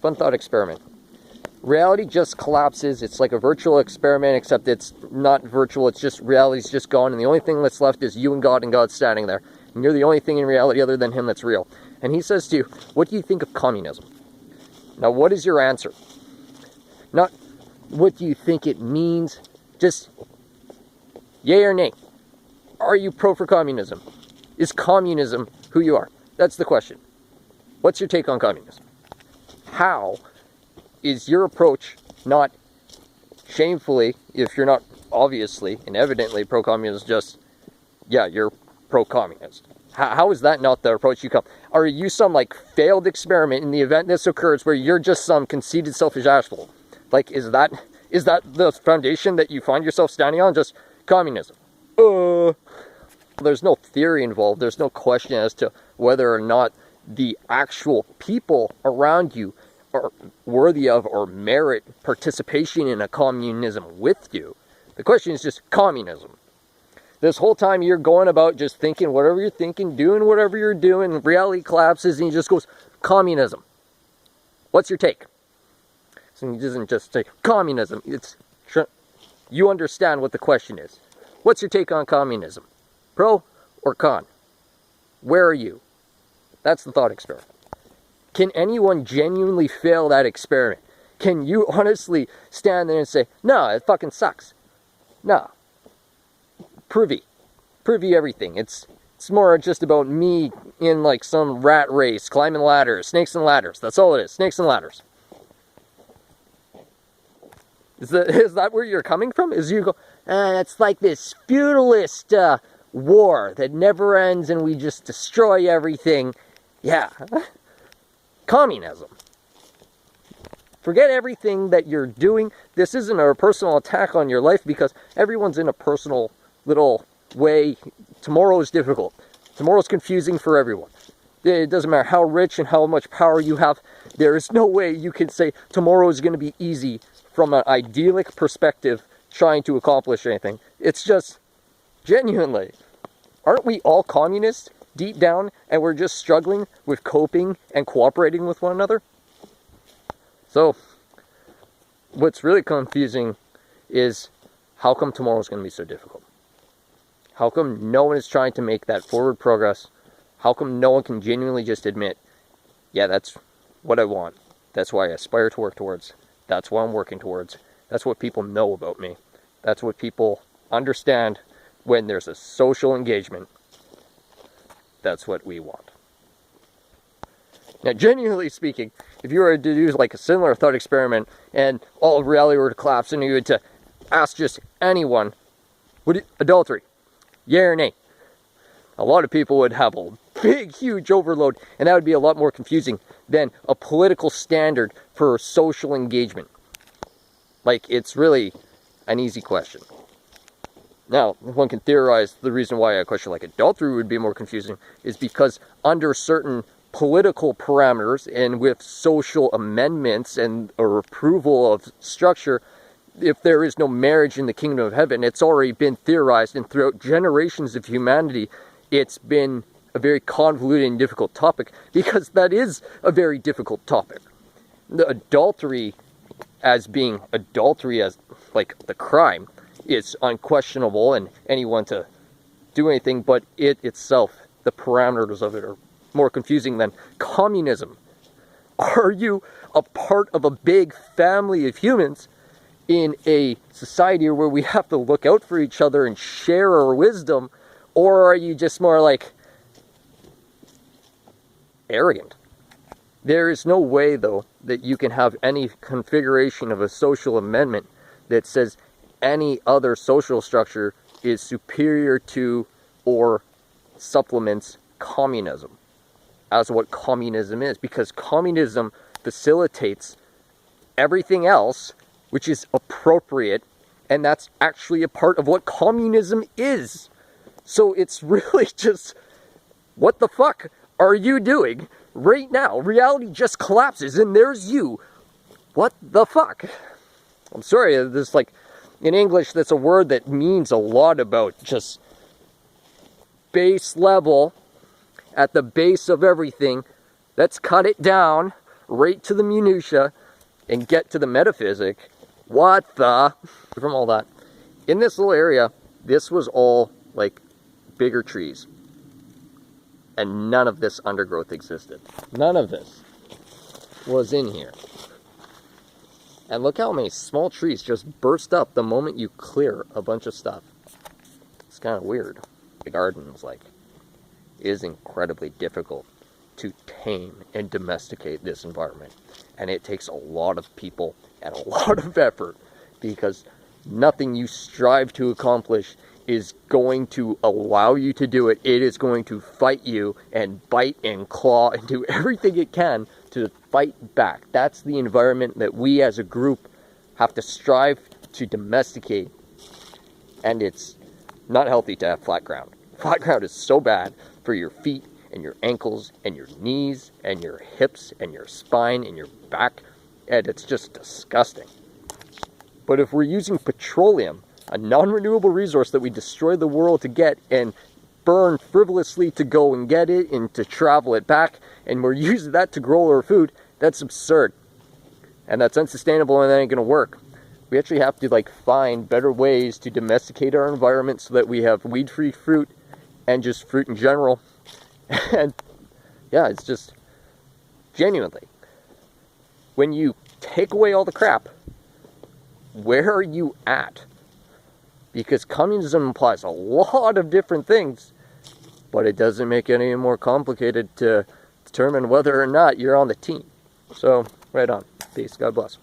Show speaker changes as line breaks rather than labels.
Fun thought experiment. Reality just collapses. It's like a virtual experiment, except it's not virtual. It's just reality's just gone, and the only thing that's left is you and God's standing there. And you're the only thing in reality other than him that's real. And he says to you, what do you think of communism? Now, what is your answer? Not what do you think it means, just yay or nay. Are you pro for communism? Is communism who you are? That's the question. What's your take on communism? How is your approach not shamefully, if you're not obviously and evidently pro-communist, just, yeah, you're pro-communist? How is that not the approach you come? Are you some, like, failed experiment in the event this occurs where you're just some conceited, selfish asshole? Like, is that the foundation that you find yourself standing on? Just communism? There's no theory involved. There's no question as to whether or not the actual people around you are worthy of or merit participation in a communism with you. The question is just communism. This whole time you're going about just thinking whatever you're thinking, doing whatever you're doing, reality collapses and he just goes, communism. What's your take? So he doesn't just say communism. You understand what the question is. What's your take on communism? Pro or con? Where are you? That's the thought experiment. Can anyone genuinely fail that experiment? Can you honestly stand there and say, no, it fucking sucks? No. Privy everything. It's more just about me in like some rat race, climbing ladders, snakes and ladders. That's all it is, snakes and ladders. Is that where you're coming from? Is you go, it's like this feudalist war that never ends and we just destroy everything. Yeah. Communism. Forget everything that you're doing. This isn't a personal attack on your life because everyone's in a personal little way. Tomorrow is difficult. Tomorrow's confusing for everyone. It doesn't matter how rich and how much power you have. There is no way you can say tomorrow is going to be easy from an idyllic perspective trying to accomplish anything. It's just, genuinely, aren't we all communists deep down and we're just struggling with coping and cooperating with one another? So, what's really confusing is how come tomorrow's going to be so difficult? How come no one is trying to make that forward progress? How come no one can genuinely just admit, yeah, that's what I want. That's what I aspire to work towards. That's what I'm working towards. That's what people know about me. That's what people understand when there's a social engagement. That's what we want. Now, genuinely speaking, if you were to do like a similar thought experiment and all of reality were to collapse and you were to ask just anyone, adultery, yay or nay? A lot of people would have a big, huge overload, and that would be a lot more confusing than a political standard for social engagement. Like, it's really an easy question. Now, one can theorize the reason why a question like adultery would be more confusing is because under certain political parameters and with social amendments and or approval of structure, if there is no marriage in the kingdom of heaven, it's already been theorized, and throughout generations of humanity, it's been a very convoluted and difficult topic, because that is a very difficult topic. The adultery as being adultery as like the crime is unquestionable, and anyone to do anything, but it itself, the parameters of it are more confusing than communism. Are you a part of a big family of humans in a society where we have to look out for each other and share our wisdom, or are you just more like arrogant? There is no way, though, that you can have any configuration of a social amendment that says any other social structure is superior to or supplements communism as what communism is, because communism facilitates everything else which is appropriate, and that's actually a part of what communism is. So it's really just, what the fuck are you doing right now? Reality just collapses and there's you. What the fuck? I'm sorry, this like, in English, that's a word that means a lot about just base level, at the base of everything. Let's cut it down right to the minutia and get to the metaphysic. What the? From all that. In this little area, this was all like bigger trees. And none of this undergrowth existed. None of this was in here. And look how many small trees just burst up the moment you clear a bunch of stuff. It's kind of weird. The garden is incredibly difficult to tame and domesticate this environment. And it takes a lot of people and a lot of effort, because nothing you strive to accomplish is going to allow you to do it. It is going to fight you and bite and claw and do everything it can to fight back. That's the environment that we as a group have to strive to domesticate. And it's not healthy to have flat ground. Flat ground is so bad for your feet and your ankles and your knees and your hips and your spine and your back. And it's just disgusting. But if we're using petroleum, a non-renewable resource that we destroy the world to get and burn frivolously to go and get it and to travel it back, and we're using that to grow our food, that's absurd. And that's unsustainable, and that ain't gonna work. We actually have to find better ways to domesticate our environment so that we have weed-free fruit and just fruit in general. And yeah, it's just genuinely, when you take away all the crap, where are you at? Because communism implies a lot of different things, but it doesn't make it any more complicated to determine whether or not you're on the team. So, right on. Peace. God bless.